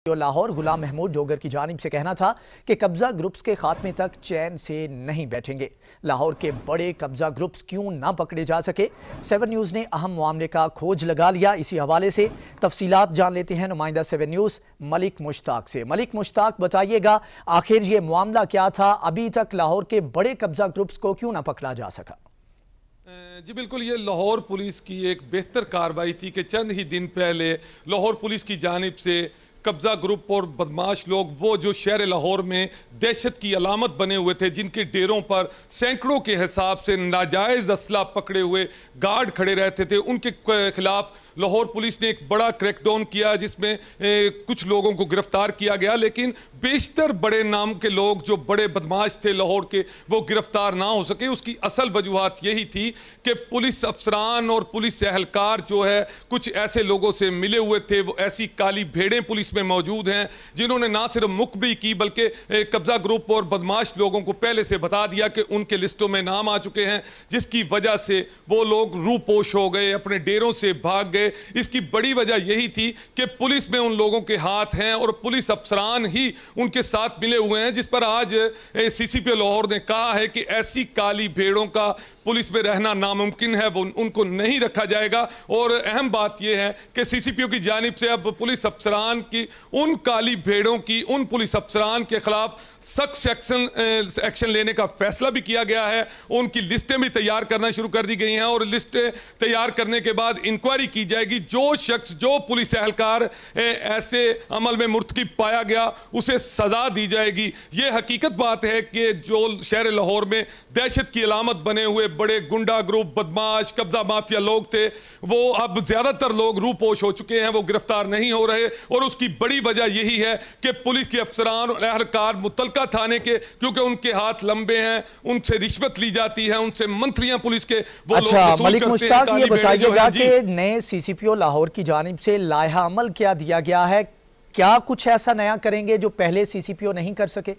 लाहौर गुलाम महमूद डोगर की जानिब से कहना था कि कब्जा ग्रुप्स के खात्मे तक चैन से नहीं बैठेंगे। लाहौर के बड़े कब्जा ग्रुप्स क्यों ना पकड़े जा सके, 7 न्यूज़ ने अहम मामले का खोज लगा लिया। इसी हवाले से तफसीलात जान लेते हैं नुमाइंदा 7 न्यूज़ मलिक मुश्ताक से। मलिक मुश्ताक, बताइएगा आखिर ये मामला क्या था, अभी तक लाहौर के बड़े कब्जा ग्रुप्स को क्यों ना पकड़ा जा सका? जी बिल्कुल, ये लाहौर पुलिस की एक बेहतर कार्रवाई थी कि चंद ही दिन पहले लाहौर पुलिस की जानिब से कब्जा ग्रुप और बदमाश लोग, वो जो शहर लाहौर में दहशत की अलामत बने हुए थे, जिनके डेरों पर सैकड़ों के हिसाब से नाजायज़ असला पकड़े हुए गार्ड खड़े रहते थे, उनके खिलाफ लाहौर पुलिस ने एक बड़ा क्रैकडाउन किया, जिसमें कुछ लोगों को गिरफ्तार किया गया। लेकिन बेशतर बड़े नाम के लोग जो बड़े बदमाश थे लाहौर के, वो गिरफ्तार ना हो सके। उसकी असल वजूहत यही थी कि पुलिस अफसरान और पुलिस एहलकार जो है कुछ ऐसे लोगों से मिले हुए थे, वो ऐसी काली भेड़ें पुलिस में मौजूद हैं जिन्होंने ना सिर्फ मुखबिरी की बल्कि कब्जा ग्रुप और बदमाश लोगों को पहले से बता दिया कि उनके लिस्टों में नाम आ चुके हैं, जिसकी वजह से वो लोग रूपोश हो गए, अपने डेरों से भाग गए। इसकी बड़ी वजह यही थी कि पुलिस में उन लोगों के हाथ हैं और पुलिस अफसरान ही उनके साथ मिले हुए हैं, जिस पर आज सीसीपी लाहौर ने कहा है कि ऐसी काली भेड़ों का पुलिस में रहना नामुमकिन है, वो उनको नहीं रखा जाएगा। और अहम बात यह है कि सीसीपीओ की जानिब से अब पुलिस अफसरान की, उन काली भेड़ों की, उन पुलिस अफसरान के खिलाफ सख्त एक्शन लेने का फैसला भी किया गया है। उनकी लिस्टें भी तैयार करना शुरू कर दी गई हैं और लिस्टें तैयार करने के बाद इंक्वायरी की जाएगी। जो शख्स, जो पुलिस एहलकार ऐसे अमल में मुर्तकिब पाया गया, उसे सजा दी जाएगी। ये हकीकत बात है कि जो शहर लाहौर में दहशत की अलामत बने हुए बड़े गुंडा ग्रुप, बदमाश, कब्जा माफिया लोग थे, वो अब ज्यादातर लोग रूपोश हो चुके हैं, वो गिरफ्तार नहीं हो रहे। और उसकी बड़ी वजह यही है कि पुलिस के अफसरान और एहलकार मुतलका थाने के, क्योंकि उनके हाथ लंबे हैं, उनसे रिश्वत ली जाती है, उनसे मंथलियां पुलिस के वो लोग वसूल मलिक करते मुश्ताक, हैं। ये बताइएगा कि नए सीसीपीओ लाहौर की जानिब से लायहा अमल क्या दिया गया है, क्या कुछ ऐसा नया करेंगे जो पहले सीसीपीओ नहीं कर सके?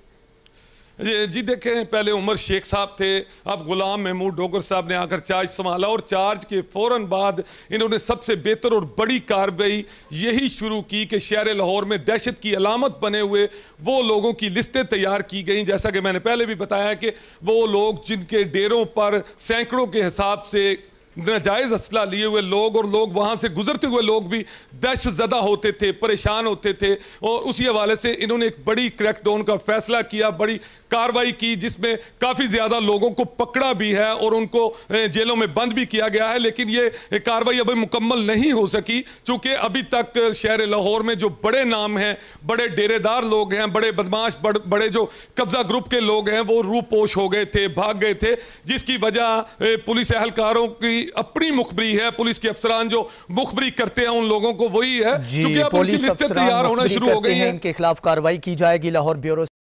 जी देखें, पहले उमर शेख साहब थे, अब गुलाम महमूद डोगर साहब ने आकर चार्ज संभाला और चार्ज के फौरन बाद इन्होंने सबसे बेहतर और बड़ी कार्रवाई यही शुरू की कि शहर लाहौर में दहशत की अलामत बने हुए वो लोगों की लिस्टें तैयार की गई। जैसा कि मैंने पहले भी बताया कि वो लोग जिनके डेरों पर सैकड़ों के हिसाब से नाजायज असला लिए हुए लोग, और लोग वहां से गुजरते हुए लोग भी दहशत ज़दा होते थे, परेशान होते थे। और उसी हवाले से इन्होंने एक बड़ी क्रैकडाउन का फैसला किया, बड़ी कार्रवाई की, जिसमें काफ़ी ज़्यादा लोगों को पकड़ा भी है और उनको जेलों में बंद भी किया गया है। लेकिन ये कार्रवाई अभी मुकम्मल नहीं हो सकी, चूँकि अभी तक शहर लाहौर में जो बड़े नाम हैं, बड़े डेरेदार लोग हैं, बड़े बदमाश, बड़े जो कब्जा ग्रुप के लोग हैं, वो रूपोश हो गए थे, भाग गए थे, जिसकी वजह पुलिस एहलकारों की अपनी मुखबरी है। पुलिस के अफसरान जो मुखबरी करते हैं उन लोगों को वही है, क्योंकि अब उनकी लिस्टें तैयार होना शुरू हो गई हैं। इनके खिलाफ कार्रवाई की जाएगी। लाहौर ब्यूरो